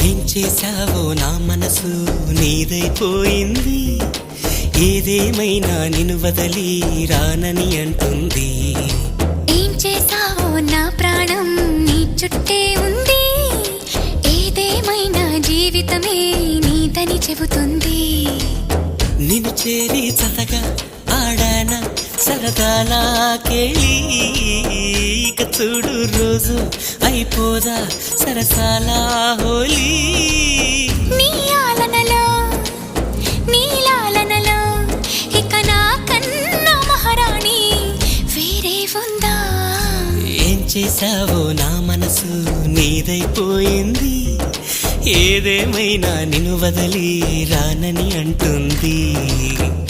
ఏం చేశావో నా మనసు నీదైపోయింది, ఏదేమైనా నిన్ను వదలి రానని అంటుంది. ఏం చేశావో నా ప్రాణం నీ చుట్టే ఉంది, ఏదేమైనా జీవితమే నీదని చెబుతుంది. నిన్ను చేరి చతగా ఆడాన సరదాలా కేళి, ఇక చూడు రోజు అయిపోదా సరసాల హోలీ. నీ ఆలనలో నీ లాలనలో ఇక నా కన్నా మహారాణి వేరే ఉందా? ఏం చేశావో నా మనసు నీదైపోయింది, ఏదేమైనా నిన్ను వదలి రానని అంటుంది.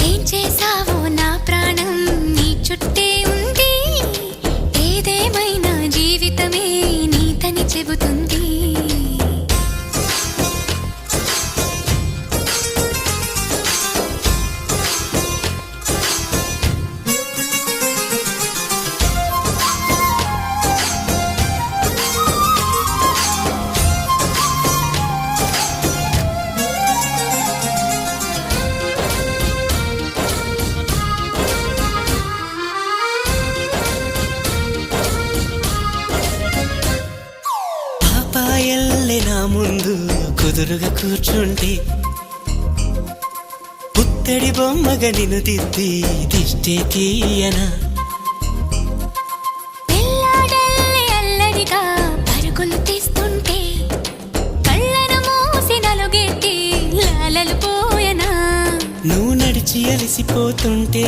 ఏం చేశావో నా ప్రాణం నీ చుట్టే ఉంది, ఏదేమైనా జీవితమే నీదని చెబుతుంది. పాపాయల్లే నా ముందు కుదురుగా కూర్చుంటే, పుత్తడి బొమ్మగా నిన్ను దిద్ది దిష్టే తీయనా. పిల్లాడల్లే అల్లరిగా పరుగులు తీస్తుంటే, కళ్ళను మూసి నలుగెట్టి లాలలు పోయనా. నువ్వు నడిచి అలసిపోతుంటే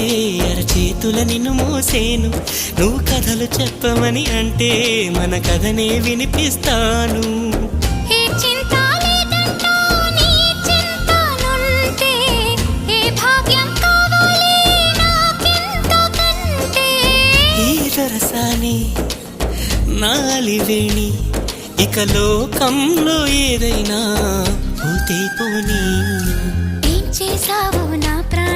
అరచేతుల నిన్ను మోసేను, నువ్వు కథలు చెప్పమని అంటే మన కథనే వినిపిస్తాను. ఏ చింత లేదంటూ నీ చింతనుంటే, ఏ భాగ్యం కావాలి నాకింతకంటే. ఈ దొరసాని నాలివేణి, ఇక లోకంలో ఏదైనా పోతే పోనీ. ఏం చేశావో నా ప్రాణం